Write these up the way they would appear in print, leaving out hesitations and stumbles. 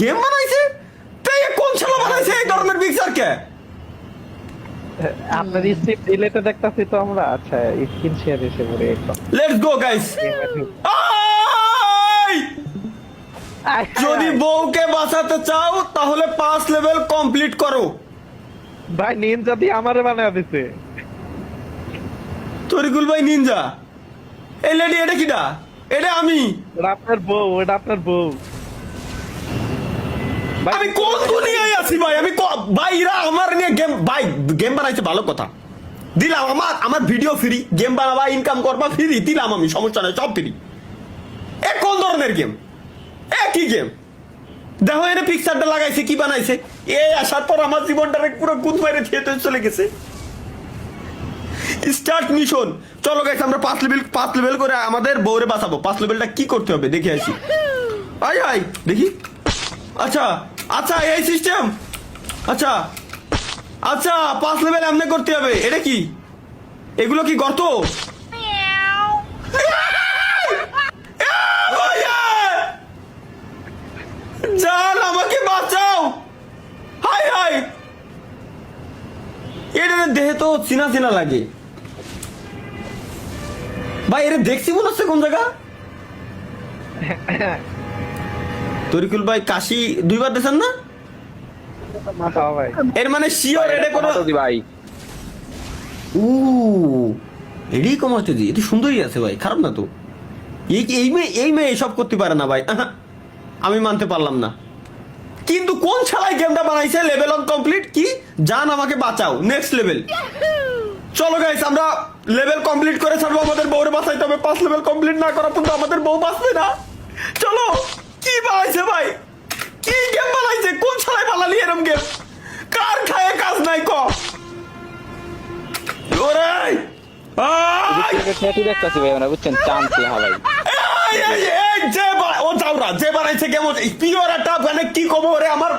Game বানাইছে? তাই কোন ছেলে বানাইছে এই ধরনের পিকচার কে? আপনার স্ক্রিপ্ট ডিলেটে দেখতাছি তো আমরা। আচ্ছা স্ক্রিন শেয়ার এসে পড়ে একদম। Let's go guys. যদি বউকে বাঁচাতে চাও তাহলে 5 লেভেল কমপ্লিট করো। ভাই নিনজা দিয়ে আমারে বানায় দিছে। তরিকুল ভাই নিনজা, এই লেডি এটা কিডা? এটা আমি। ওটা আপনার বউ, ওটা আপনার বউ। ভাই, আমি কোন দুনিয়ায় আছি ভাই? আমি ভাই এরা আমার নিয়ে গেম, ভাই গেম বানাইছে ভালো কথা, দিলাম। আমার ভিডিও ফ্রি, গেম বানাবা ইনকাম করবা ফ্রি, দিলাম আমি, সমস্যা নাই, সব ফ্রি। এ কোন ধরনের গেম? কি গেম? দেখো এর পিকচারটা লাগাইছে, কি বানাইছে? এই আসার পর আমার জীবনটা পুরো গুদ মাইরে থিয়েতে চলে গেছে। Start mission. চলো গাইস আমরা 5 লেভেল করে আমাদের বউরে বাঁচাবো। 5 লেভেলটা কি করতে হবে দেখে আসি। আই আই দেখি। আচ্ছা আচ্ছা এই সিস্টেম। আচ্ছা আচ্ছা 5 লেভেল এমনি করতে হবে। এটা কি? এগুলো কি গর্ত? জান আমাকে বাঁচাও। হাই হাই, এটা দেহে তো চিনা চিনা লাগে ভাই। এর দেখছি মনে হচ্ছে কোন জায়গা। তরিকুল ভাই কাশি 2 বার দিয়েছেন না? মাথা ভাই। এর মানে শিওর এটা কোনো ভাই এডি কমাতে দি, এটা সুন্দরই আছে ভাই, খারাপ না তো। এই মেয়ে এসব করতে পারে না ভাই। আমি মানতে পারলাম না। কিন্তু কোন শালাই গেমটা বানাইছে? লেভেল অন কমপ্লিট কি? জান আমাকে বাঁচাও, নেক্সট লেভেল। চলো গাইস আমরা লেভেল কমপ্লিট করে ছাড়বো, আমাদের বউরে বাঁচাইতে হবে। 5 লেভেল কমপ্লিট না করা পর্যন্ত আমাদের বউ বাঁচবে না। চলো। কি বানাইছে ভাই? কি গেম বানাইছে? কোন শালাই বানালি এরম গেম? কার খায় কাজ নাই ক? ওরে দেখতেছি ভাই, আমরা বুঝছেন চান্স ভাই। যে বানাইছে কেমন পিওর একটা মানে কি কব ওরে, আমার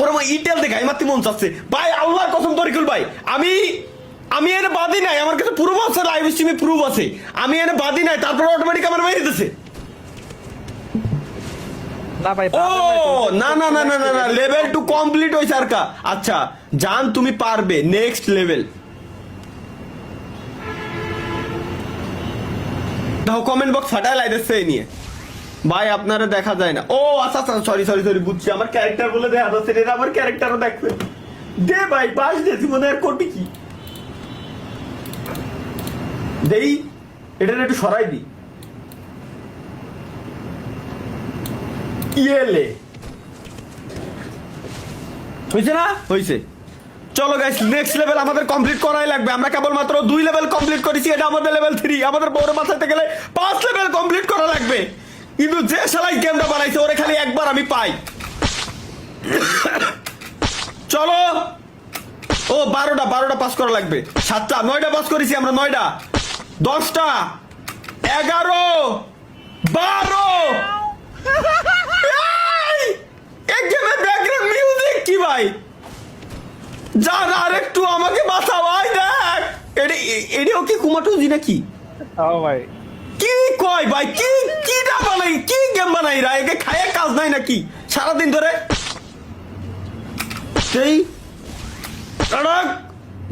ওরা ইটেল দেখাই মারতে মন চাচ্ছে ভাই। আল্লাহর কসম তরিকুল ভাই, আমি এনে বাদি নাই, আমার কাছে প্রুফ আছে, লাইভ স্ট্রিমে প্রুফ আছে। আমি এনে বাদি নাই, তারপর অটোমেটিক আমার মেরে দিতেছে। না ভাই, ও না না না না না না, লেভেল 2 কমপ্লিট হইছে আর কা। আচ্ছা জান তুমি পারবে, নেক্সট লেভেল। দেখো কমেন্ট বক্স ফাটায় লাইতেছে এই নিয়ে ভাই, আপনারা দেখা যায় না। ও আচ্ছা আচ্ছা, সরি সরি সরি, বুঝছি। আমার ক্যারেক্টার বলে দেখা যাচ্ছে, এটা আমার ক্যারেক্টারও দেখবে। দে ভাই বাস দিয়েছি মনে হয়, করবি কি? দেই এটা একটু সরাই দি। ইয়েলে হয়েছে না? হয়েছে। চলো গাইস নেক্সট লেভেল আমাদের কমপ্লিট করাই লাগবে। আমরা কেবলমাত্র 2 লেভেল কমপ্লিট করেছি, এটা আমাদের লেভেল 3। আমাদের বউরে বাঁচাতে গেলে 5 লেভেল কমপ্লিট করা লাগবে। কিন্তু যে শালাই গেমটা বানাইছে ওরে খালি একবার আমি পাই। চলো। ও 12টা পাস করা লাগবে। 7টা 9টা পাস করেছি আমরা, 9টা 10টা 11 12। এই গেমের ব্যাকগ্রাউন্ড মিউজিক কি ভাই? জান আর একটু আমাকে বাঁচাও ভাই। দেখ এটাও কি কুমাটুজি নাকি? ভাই কি কয় ভাই? কিটা বানাই? কি গেম বানাই রা? একে খায় কাজ নাই নাকি সারাদিন ধরে? সেই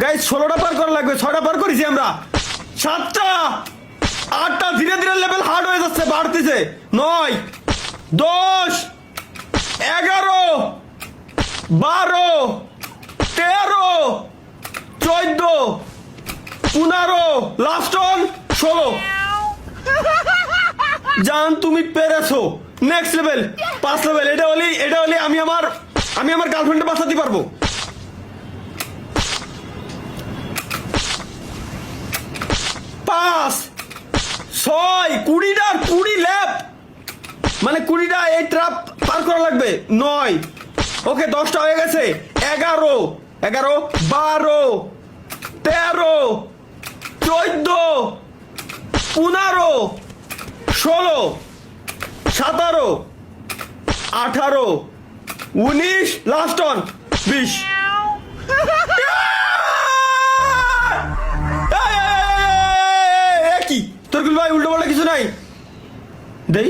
গাইস 16টা পার করা লাগবে। 6টা পার করেছি আমরা। 7টা 8টা, ধীরে ধীরে লেভেল হার্ড হয়ে যাচ্ছে, বাড়তেছে। 9 10 11 12 13 14 15 লাস্ট অন 16। জান তুমি পেরেছো, নেক্সট লেভেল 5 লেভেল। এটা হলে আমি আমার গার্লফ্রেন্ডে বাঁচাতে পারবো। 5 6 20টা 20 ল্যাপ, মানে 20টা এই ট্রাপ পার করা লাগবে। 9 ওকে 10টা হয়ে গেছে। 11 12 13 14 15 16 17 18 19 লাস্ট অন 20। কি তরকুল ভাই উল্টো পাল্টা কিছু নাই? দেই